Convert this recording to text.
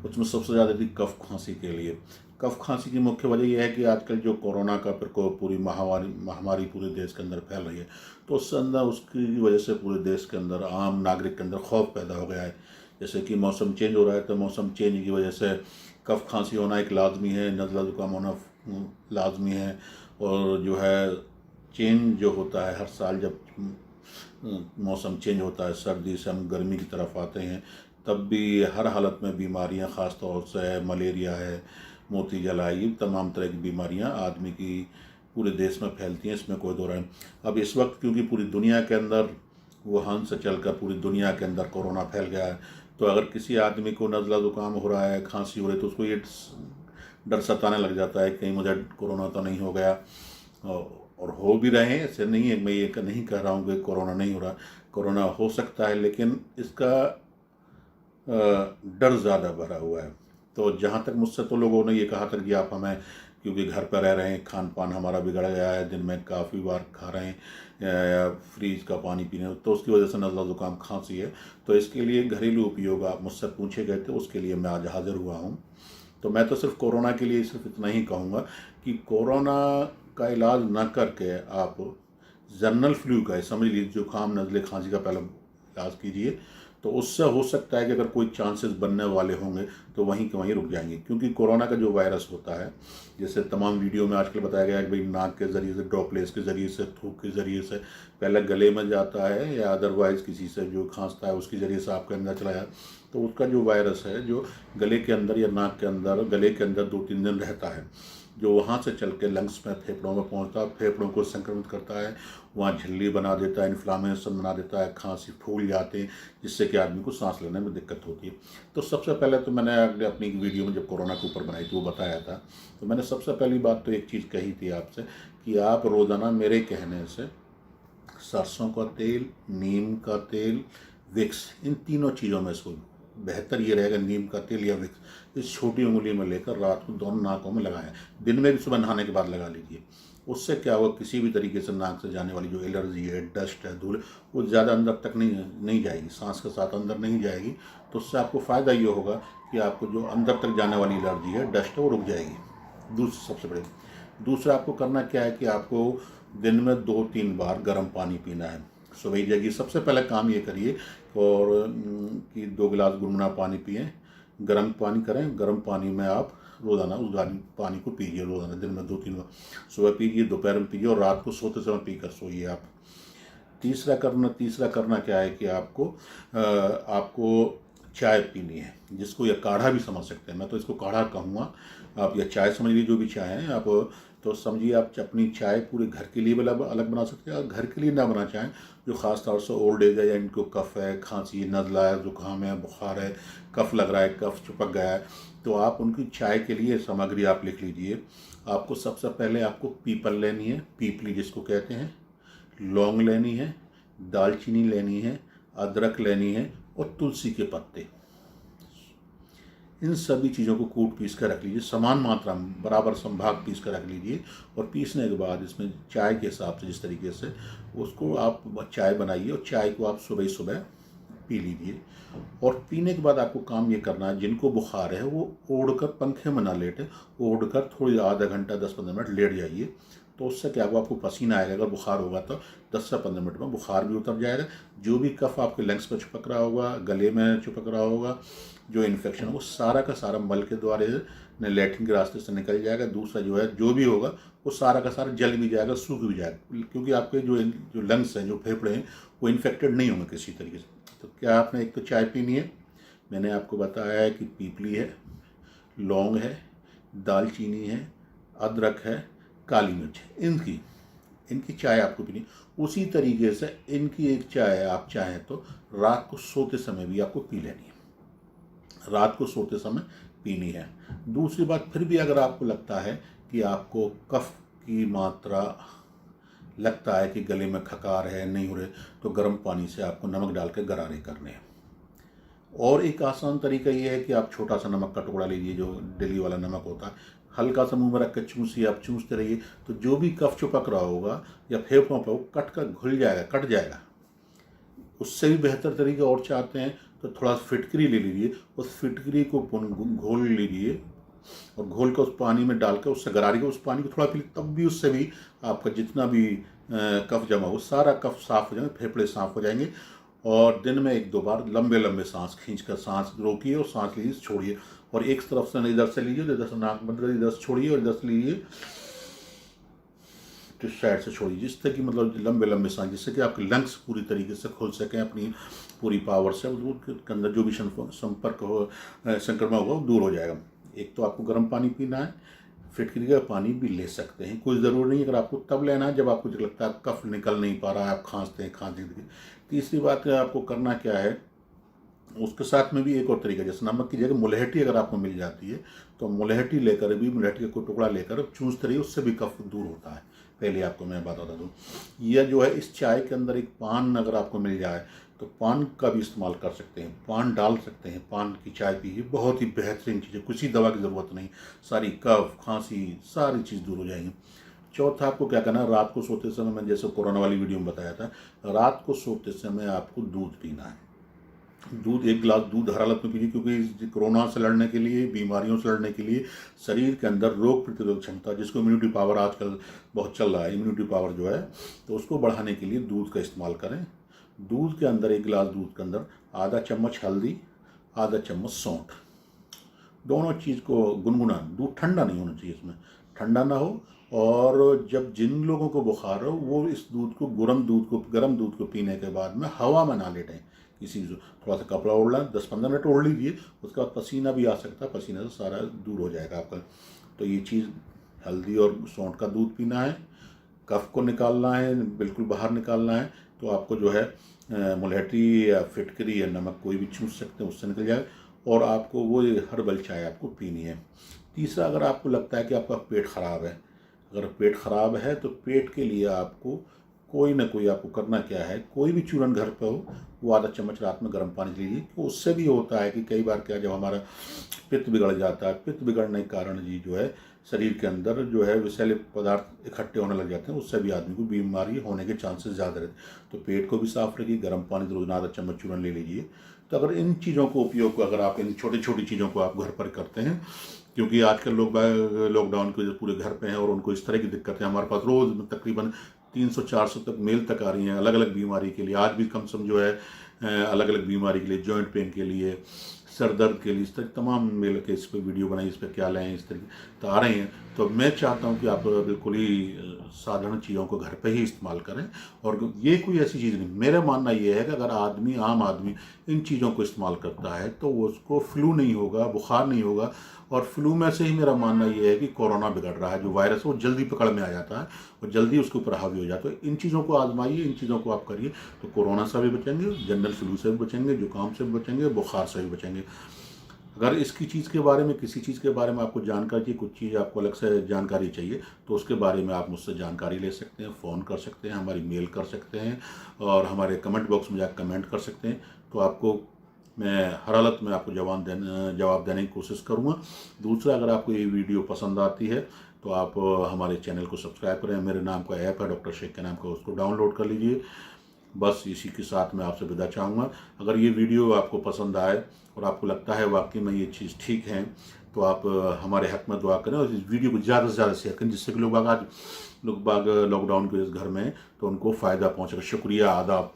उसमें सबसे ज़्यादा थी कफ खांसी के लिए। कफ खांसी की मुख्य वजह यह है कि आजकल जो कोरोना का प्रकोप पूरी महामारी पूरे देश के अंदर फैल रही है, तो उससे अंदर उसकी वजह से पूरे देश के अंदर आम नागरिक के अंदर खौफ पैदा हो गया है। जैसे कि मौसम चेंज हो रहा है, तो मौसम चेंज की वजह से कफ खांसी होना एक लाजमी है, नज़ला ज़ुकाम होना लाजमी है। और जो है चेंज जो होता है हर साल, जब मौसम चेंज होता है, सर्दी से हम गर्मी की तरफ आते हैं, तब भी हर हालत में बीमारियां, ख़ास तौर से मलेरिया है, मोती जला, ये तमाम तरह की बीमारियां आदमी की पूरे देश में फैलती हैं, इसमें कोई दो राय। अब इस वक्त क्योंकि पूरी दुनिया के अंदर वुहान से चलकर पूरी दुनिया के अंदर कोरोना फैल गया है, तो अगर किसी आदमी को नज़ला ज़ुकाम हो रहा है, खांसी हो रही है, तो उसको ये डर सताने लग जाता है कहीं मुझे कोरोना तो नहीं हो गया। और हो भी रहे हैं, ऐसे नहीं है, मैं ये नहीं कह रहा हूँ कि कोरोना नहीं हो रहा, कोरोना हो सकता है, लेकिन इसका डर ज़्यादा भरा हुआ है। तो जहाँ तक मुझसे तो लोगों ने ये कहा था कि आप हमें, क्योंकि घर पर रह रहे हैं, खान पान हमारा बिगड़ गया है, दिन में काफ़ी बार खा रहे हैं या फ्रीज का पानी पी रहे हैं, तो उसकी वजह से नज़ला ज़ुकाम खांसी है, तो इसके लिए घरेलू उपयोग आप मुझसे पूछे गए थे, उसके लिए मैं आज हाज़िर हुआ हूँ। तो मैं तो सिर्फ कोरोना के लिए सिर्फ इतना ही कहूँगा कि कोरोना का इलाज न करके आप जनरल फ्लू का, समझ लीजिए जुकाम नज़ले खांसी का पहले इलाज कीजिए, तो उससे हो सकता है कि अगर कोई चांसेस बनने वाले होंगे तो वहीं के वहीं रुक जाएंगे। क्योंकि कोरोना का जो वायरस होता है, जैसे तमाम वीडियो में आजकल बताया गया है कि भाई नाक के ज़रिए से, ड्रॉपलेट्स के ज़रिए से, थूक के ज़रिए से पहले गले में जाता है, या अदरवाइज़ किसी से जो खांसता है उसके ज़रिए से आपके अंदर चला जाए, तो उसका जो वायरस है जो गले के अंदर या नाक के अंदर, गले के अंदर 2-3 दिन रहता है, जो वहाँ से चल के लंग्स में, फेफड़ों में पहुँचता है, फेफड़ों को संक्रमित करता है, वहाँ झिल्ली बना देता है, इन्फ्लामेशन बना देता है, खांसी फूल जाते हैं, जिससे कि आदमी को सांस लेने में दिक्कत होती है। तो सबसे पहले तो मैंने अपनी वीडियो में जब कोरोना के ऊपर बनाई थी वो बताया था, तो मैंने सबसे पहली बात तो एक चीज़ कही थी आपसे कि आप रोज़ाना मेरे कहने से सरसों का तेल, नीम का तेल, विक्स, इन तीनों चीज़ों में से बेहतर ये रहेगा नीम का तेल या विक्स, इस छोटी उंगली में लेकर रात को दोनों नाकों में लगाएं। दिन में भी सुबह नहाने के बाद लगा लीजिए। उससे क्या होगा, किसी भी तरीके से नाक से जाने वाली जो एलर्जी है, डस्ट है, धूल, वो ज़्यादा अंदर तक नहीं जाएगी, सांस के साथ अंदर नहीं जाएगी। तो उससे आपको फ़ायदा ये होगा कि आपको जो अंदर तक जाने वाली एलर्जी है, डस्ट है, वो रुक जाएगी। सबसे बड़े दूसरा आपको करना क्या है कि आपको दिन में 2-3 बार गर्म पानी पीना है। सुबह जाइए, सबसे पहले काम ये करिए और कि 2 गिलास गुनगुना पानी पिएं, गर्म पानी करें, गर्म पानी में आप रोज़ाना उस गर्म पानी को पीजिए, रोज़ाना दिन में 2-3 बार, सुबह पीजिए, दोपहर में पीजिए और रात को सोते समय पीकर सोइए आप। तीसरा करना क्या है कि आपको चाय पीनी है, जिसको या काढ़ा भी समझ सकते हैं, मैं तो इसको काढ़ा कहूँगा, आप या चाय समझ लीजिए, जो भी चाय है आप, तो समझिए आप अपनी चाय पूरे घर के लिए अलग बना सकते हैं। और घर के लिए ना बना चाहें, जो ख़ास तौर से ओल्ड एज है या इनको कफ़ है, खांसी, नज़ला है, ज़ुकाम है, बुखार है, कफ़ लग रहा है, कफ़ चिपक गया है, तो आप उनकी चाय के लिए सामग्री आप लिख लीजिए। आपको सबसे पहले आपको पीपल लेनी है, पीपली जिसको कहते हैं, लौंग लेनी है, दालचीनी लेनी है, अदरक लेनी है और तुलसी के पत्ते। इन सभी चीज़ों को कूट पीस कर रख लीजिए, समान मात्रा में बराबर संभाग पीस कर रख लीजिए। और पीसने के बाद इसमें चाय के हिसाब से जिस तरीके से उसको आप चाय बनाइए, और चाय को आप सुबह सुबह पी लीजिए। और पीने के बाद आपको काम ये करना है, जिनको बुखार है वो ओढ़कर, पंखे में ना लेटे, ओढ़कर थोड़ी आधा घंटा 10-15 मिनट लेट जाइए। तो उससे क्या होगा, आपको पसीना आएगा। अगर बुखार होगा तो 10 से 15 मिनट में बुखार भी उतर जाएगा। जो भी कफ आपके लंग्स पर चिपक रहा होगा, गले में चिपक रहा होगा, जो इन्फेक्शन है, वो सारा का सारा मल के द्वारा लैट्रिन के रास्ते से निकल जाएगा। दूसरा जो है, जो भी होगा वो सारा का सारा जल भी जाएगा, सूख भी जाएगा, क्योंकि आपके जो लंग्स हैं, जो फेफड़े हैं, वो इन्फेक्टेड नहीं होंगे किसी तरीके से। तो क्या आपने एक तो चाय पीनी है, मैंने आपको बताया है कि पीपली है, लौंग है, दालचीनी है, अदरक है, काली मिर्च है, इनकी चाय आपको पीनी। उसी तरीके से इनकी एक चाय आप चाहें तो रात को सोते समय भी आपको पी लेनी है, रात को सोते समय पीनी है। दूसरी बात, फिर भी अगर आपको लगता है कि आपको कफ की मात्रा, लगता है कि गले में खकार है, नहीं हो रहे, तो गर्म पानी से आपको नमक डाल के गरारे करने हैं। और एक आसान तरीका ये है कि आप छोटा सा नमक का टुकड़ा लीजिए, जो दिल्ली वाला नमक होता है, हल्का सा मुंह में रख कर चूसिए, आप चूसते रहिए, तो जो भी कफ चिपक रहा होगा या फेफड़ों पर, वो कट कर घुल जाएगा, कट जाएगा। उससे भी बेहतर तरीका और चाहते हैं तो थोड़ा सा फिटकरी ले लीजिए, उस फिटकरी को घोल लीजिए और घोल कर उस पानी में डाल कर उससे गरारी को उस पानी को थोड़ा पी लीजिए, तब भी उससे भी आपका जितना भी कफ जमा हो सारा कफ साफ हो जाएंगे, फेफड़े साफ हो जाएंगे। और दिन में 1-2 बार लंबे लंबे सांस खींचकर सांस रोकिए और सांस लीजिए, छोड़िए, और एक तरफ से इधर से लीजिए, इधर से नाक बंद करिए, इधर से छोड़िए और इधर से लीजिए, तो साइड से छोड़िए, जिससे कि मतलब लंबे लंबे सांस, जिससे कि आपके लंग्स पूरी तरीके से खुल सकें अपनी पूरी पावर से, उसके अंदर जो भी संपर्क हो संक्रमण होगा वो दूर हो जाएगा। एक तो आपको गर्म पानी पीना है, फिटकरी का पानी भी ले सकते हैं, कोई ज़रूरी नहीं, अगर आपको तब लेना है जब आपको लगता है कफ निकल नहीं पा रहा है, आप खांसते हैं खांसी। तीसरी बात आपको करना क्या है, उसके साथ में भी एक और तरीका, जैसे नमक की जगह मुलहटी अगर आपको मिल जाती है तो मुलहटी लेकर भी, मुलहटी का कोई टुकड़ा लेकर चूसते रहिए, उससे भी कफ दूर होता है। पहले आपको मैं बता दूँ, यह जो है इस चाय के अंदर एक पान अगर आपको मिल जाए तो पान का भी इस्तेमाल कर सकते हैं, पान डाल सकते हैं, पान की चाय पीजिए, बहुत ही बेहतरीन चीज़ है, किसी दवा की ज़रूरत नहीं, सारी कफ खांसी सारी चीज़ दूर हो जाएंगी। चौथा आपको क्या करना है, रात को सोते समय, मैंने जैसे कोरोना वाली वीडियो में बताया था, रात को सोते समय आपको दूध पीना है। दूध, 1 गिलास दूध हर हालत में पीजिए, क्योंकि कोरोना से लड़ने के लिए, बीमारियों से लड़ने के लिए शरीर के अंदर रोग प्रतिरोधक क्षमता, जिसको इम्यूनिटी पावर आजकल बहुत चल रहा है, इम्यूनिटी पावर जो है, तो उसको बढ़ाने के लिए दूध का इस्तेमाल करें। दूध के अंदर 1 गिलास दूध के अंदर आधा चम्मच हल्दी, आधा चम्मच सौंठ, दोनों चीज़ को गुनगुना, दूध ठंडा नहीं होना चाहिए, इसमें ठंडा ना हो। और जब जिन लोगों को बुखार हो वो इस दूध को, गर्म दूध को पीने के बाद में हवा में ना लेटें, किसी थोड़ा सा कपड़ा ओढ़ लें, 10-15 मिनट ओढ़ लीजिए, उसके बाद पसीना भी आ सकता है, पसीने से सारा दूर हो जाएगा आपका। तो ये चीज़, हल्दी और सौंठ का दूध पीना है, कफ को निकालना है, बिल्कुल बाहर निकालना है, तो आपको जो है मुलहटी या फिटकरी या नमक कोई भी चूस सकते हैं, उससे निकल जाए, और आपको वो हर्बल चाय आपको पीनी है। तीसरा, अगर आपको लगता है कि आपका पेट ख़राब है, अगर पेट ख़राब है तो पेट के लिए आपको कोई ना कोई, आपको करना क्या है, कोई भी चूरन घर पे हो, वो आधा चम्मच रात में गर्म पानी लीजिए। तो उससे भी होता है कि कई बार क्या, जब हमारा पित्त बिगड़ जाता है, पित्त बिगड़ने के कारण जी जो है शरीर के अंदर जो है विषैले पदार्थ इकट्ठे होने लग जाते हैं, उससे भी आदमी को बीमारी होने के चांसेस ज़्यादा रहते हैं। तो पेट को भी साफ रखिए, गर्म पानी रोज़ाना आधा चम्मच चूरन ले लीजिए। तो अगर इन चीज़ों को उपयोग को, अगर आप इन छोटी छोटी चीज़ों को आप घर पर करते हैं, क्योंकि आजकल लोग लॉकडाउन के पूरे घर पे हैं और उनको इस तरह की दिक्कतें, हमारे पास रोज़ तकरीबन 300-400 तक मेल तक आ रही हैं अलग अलग बीमारी के लिए। आज भी कम से कम जो है अलग अलग बीमारी के लिए, जॉइंट पेन के लिए, सर दर्द के लिए, इस तरह तमाम मेल के इस पर वीडियो बनाई, इस पर क्या लें, इस तरह तो आ रही हैं। तो मैं चाहता हूं कि आप बिल्कुल ही साधारण चीज़ों को घर पे ही इस्तेमाल करें, और ये कोई ऐसी चीज़ नहीं, मेरा मानना ये है कि अगर आम आदमी इन चीज़ों को इस्तेमाल करता है तो उसको फ्लू नहीं होगा, बुखार नहीं होगा। और फ्लू में से ही मेरा मानना ये है कि कोरोना बिगड़ रहा है, जो वायरस है वो जल्दी पकड़ में आ जाता है और जल्दी उसके ऊपर हावी हो जाता है। तो इन चीज़ों को आजमाइए, इन चीज़ों को आप करिए, तो कोरोना से भी बचेंगे, जनरल फ्लू से भी बचेंगे, जुकाम से भी बचेंगे, बुखार से भी बचेंगे। अगर इसकी चीज़ के बारे में, किसी चीज़ के बारे में आपको जानकारी चाहिए, कुछ चीज़ आपको अलग से जानकारी चाहिए, तो उसके बारे में आप मुझसे जानकारी ले सकते हैं, फ़ोन कर सकते हैं, हमारी मेल कर सकते हैं, और हमारे कमेंट बॉक्स में जाकर कमेंट कर सकते हैं। तो आपको मैं हर हालत में आपको जवाब देने की कोशिश करूँगा। दूसरा, अगर आपको ये वीडियो पसंद आती है तो आप हमारे चैनल को सब्सक्राइब करें, मेरे नाम का ऐप है डॉक्टर शेख के नाम का, उसको डाउनलोड कर लीजिए। बस इसी के साथ मैं आपसे विदा चाहूँगा। अगर ये वीडियो आपको पसंद आए और आपको लगता है वाकई में ये चीज़ ठीक है, तो आप हमारे हक में दुआ करें और इस वीडियो को ज़्यादा से ज़्यादा शेयर करें, जिससे कि लोग बाग लॉकडाउन के इस घर में, तो उनको फ़ायदा पहुँचेगा। शुक्रिया, आदाब।